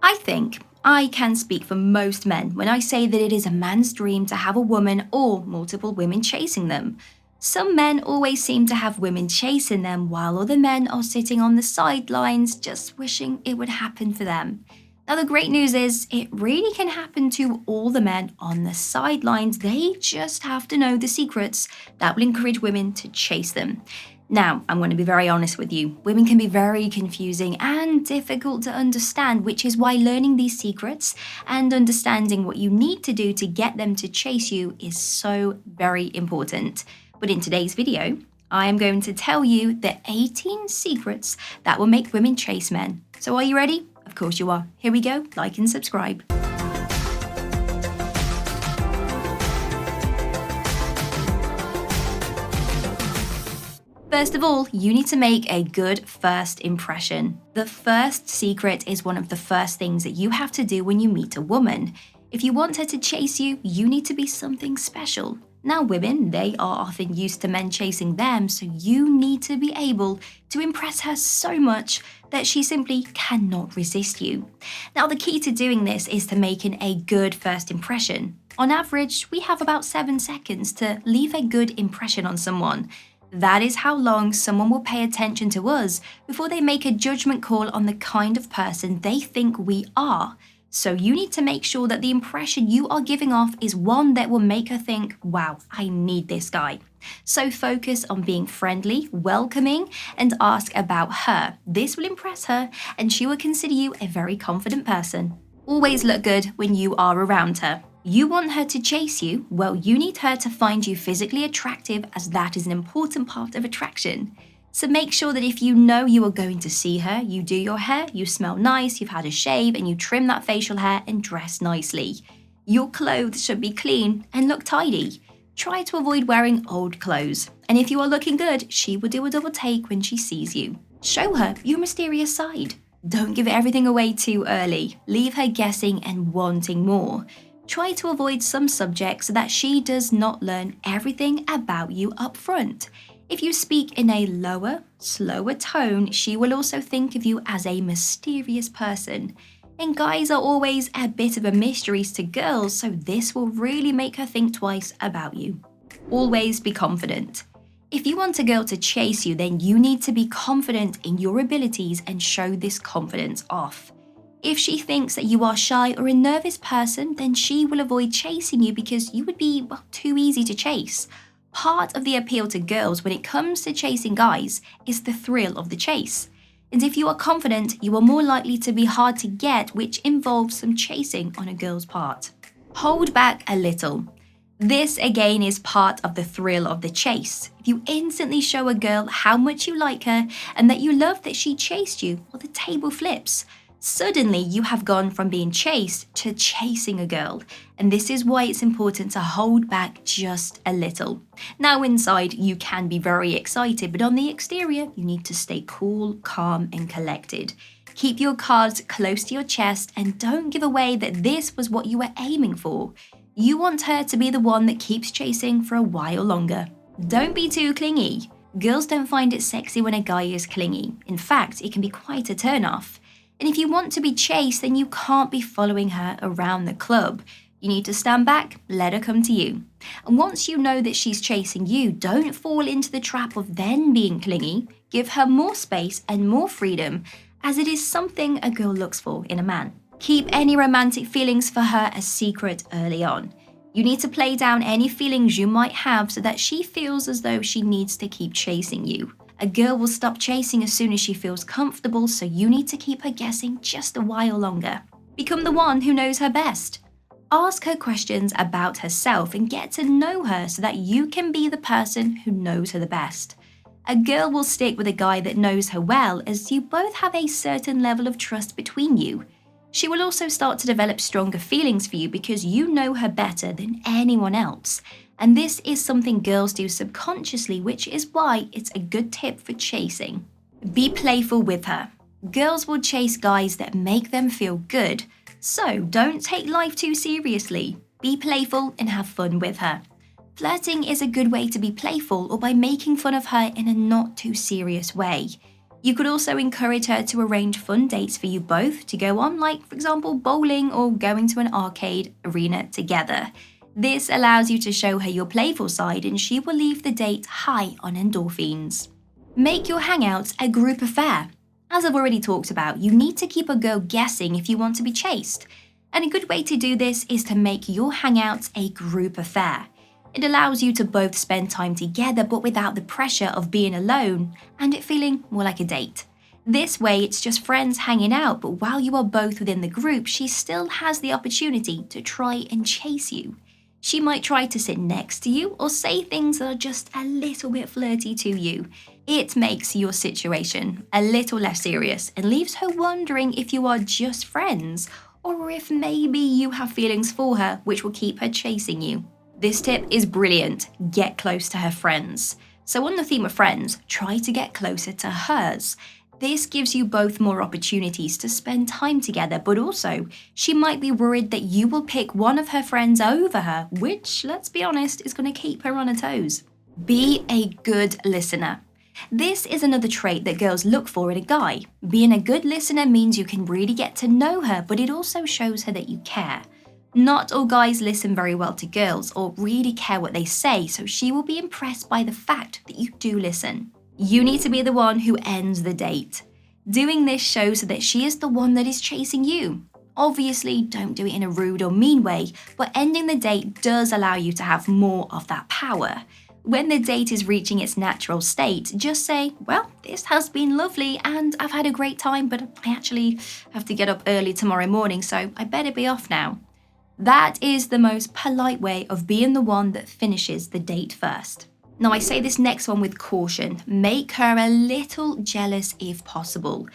I think I can speak for most men when I say that it is a man's dream to have a woman or multiple women chasing them. Some men always seem to have women chasing them while other men are sitting on the sidelines just wishing it would happen for them. Now, the great news is it really can happen to all the men on the sidelines. They just have to know the secrets that will encourage women to chase them. Now, I'm going to be very honest with you. Women can be very confusing and difficult to understand, which is why learning these secrets and understanding what you need to do to get them to chase you is so very important. But in today's video, I am going to tell you the 18 secrets that will make women chase men. So are you ready? Of course you are. Here we go. Like and subscribe. First of all, you need to make a good first impression. The first secret is one of the first things that you have to do when you meet a woman. If you want her to chase you, you need to be something special. Now, women, they are often used to men chasing them, so you need to be able to impress her so much that she simply cannot resist you. Now, the key to doing this is to making a good first impression. On average, we have about 7 seconds to leave a good impression on someone. That is how long someone will pay attention to us before they make a judgment call on the kind of person they think we are. So you need to make sure that the impression you are giving off is one that will make her think, wow, I need this guy. So focus on being friendly, welcoming, and ask about her. This will impress her and she will consider you a very confident person. Always look good when you are around her. You want her to chase you? Well, you need her to find you physically attractive, as that is an important part of attraction. So make sure that if you know you are going to see her, you do your hair, you smell nice, you've had a shave, and you trim that facial hair and dress nicely. Your clothes should be clean and look tidy. Try to avoid wearing old clothes. And if you are looking good, she will do a double take when she sees you. Show her your mysterious side. Don't give everything away too early. Leave her guessing and wanting more. Try to avoid some subjects so that she does not learn everything about you up front. If you speak in a lower, slower tone, she will also think of you as a mysterious person. And guys are always a bit of a mystery to girls, so this will really make her think twice about you. Always be confident. If you want a girl to chase you, then you need to be confident in your abilities and show this confidence off. If she thinks that you are shy or a nervous person, then she will avoid chasing you because you would be, too easy to chase. Part of the appeal to girls when it comes to chasing guys is the thrill of the chase. And if you are confident, you are more likely to be hard to get, which involves some chasing on a girl's part. Hold back a little. This again is part of the thrill of the chase. If you instantly show a girl how much you like her and that you love that she chased you, well, the table flips. Suddenly, you have gone from being chased to chasing a girl, and this is why it's important to hold back just a little. Now inside, you can be very excited, but on the exterior, you need to stay cool, calm, and collected. Keep your cards close to your chest and don't give away that this was what you were aiming for. You want her to be the one that keeps chasing for a while longer. Don't be too clingy. Girls don't find it sexy when a guy is clingy. In fact, it can be quite a turn-off. And if you want to be chased, then you can't be following her around the club. You need to stand back, let her come to you. And once you know that she's chasing you, don't fall into the trap of then being clingy. Give her more space and more freedom, as it is something a girl looks for in a man. Keep any romantic feelings for her a secret early on. You need to play down any feelings you might have so that she feels as though she needs to keep chasing you. A girl will stop chasing as soon as she feels comfortable, so you need to keep her guessing just a while longer. Become the one who knows her best. Ask her questions about herself and get to know her so that you can be the person who knows her the best. A girl will stick with a guy that knows her well, as you both have a certain level of trust between you. She will also start to develop stronger feelings for you because you know her better than anyone else. And this is something girls do subconsciously, which is why it's a good tip for chasing. Be playful with her. Girls will chase guys that make them feel good, so don't take life too seriously. Be playful and have fun with her. Flirting is a good way to be playful, or by making fun of her in a not too serious way. You could also encourage her to arrange fun dates for you both to go on, like, for example, bowling or going to an arcade arena together. This allows you to show her your playful side and she will leave the date high on endorphins. Make your hangouts a group affair. As I've already talked about, you need to keep a girl guessing if you want to be chased. And a good way to do this is to make your hangouts a group affair. It allows you to both spend time together but without the pressure of being alone and it feeling more like a date. This way it's just friends hanging out, but while you are both within the group, she still has the opportunity to try and chase you. She might try to sit next to you or say things that are just a little bit flirty to you. It makes your situation a little less serious and leaves her wondering if you are just friends or if maybe you have feelings for her which will keep her chasing you. This tip is brilliant. Get close to her friends. So on the theme of friends, try to get closer to hers. This gives you both more opportunities to spend time together, but also she might be worried that you will pick one of her friends over her, which, let's be honest, is going to keep her on her toes. Be a good listener. This is another trait that girls look for in a guy. Being a good listener means you can really get to know her, but it also shows her that you care. Not all guys listen very well to girls or really care what they say, so she will be impressed by the fact that you do listen. You need to be the one who ends the date. Doing this shows that she is the one that is chasing you. Obviously, don't do it in a rude or mean way, but ending the date does allow you to have more of that power. When the date is reaching its natural state, just say, well, this has been lovely and I've had a great time, but I actually have to get up early tomorrow morning, so I better be off now. That is the most polite way of being the one that finishes the date first. Now, I say this next one with caution. Make her a little jealous if possible.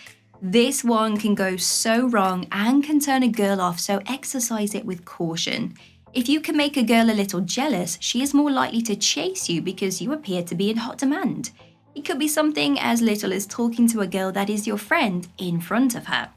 This one can go so wrong and can turn a girl off, so exercise it with caution. If you can make a girl a little jealous, she is more likely to chase you because you appear to be in hot demand. It could be something as little as talking to a girl that is your friend in front of her.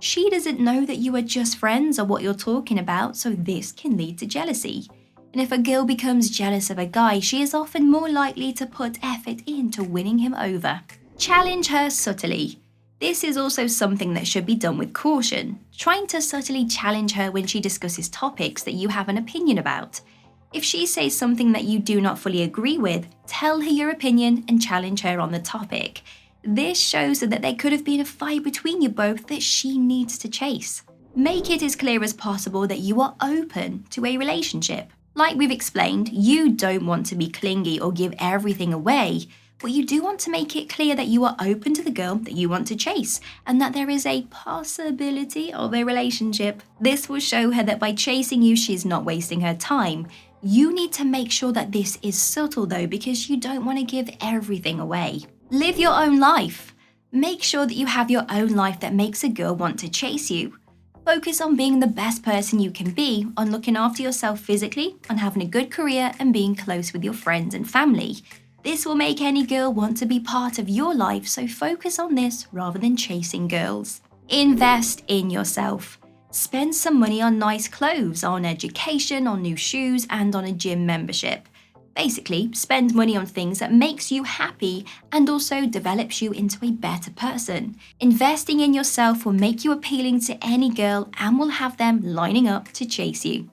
She doesn't know that you are just friends or what you're talking about, so this can lead to jealousy. And if a girl becomes jealous of a guy, she is often more likely to put effort into winning him over. Challenge her subtly. This is also something that should be done with caution, trying to subtly challenge her when she discusses topics that you have an opinion about. If she says something that you do not fully agree with, tell her your opinion and challenge her on the topic. This shows that there could have been a fight between you both that she needs to chase. Make it as clear as possible that you are open to a relationship. Like we've explained, you don't want to be clingy or give everything away, but you do want to make it clear that you are open to the girl that you want to chase and that there is a possibility of a relationship. This will show her that by chasing you, she's not wasting her time. You need to make sure that this is subtle though, because you don't want to give everything away. Live your own life. Make sure that you have your own life that makes a girl want to chase you. Focus on being the best person you can be, on looking after yourself physically, on having a good career and being close with your friends and family. This will make any girl want to be part of your life, so focus on this rather than chasing girls. Invest in yourself. Spend some money on nice clothes, on education, on new shoes and on a gym membership. Basically, spend money on things that makes you happy and also develops you into a better person. Investing in yourself will make you appealing to any girl and will have them lining up to chase you.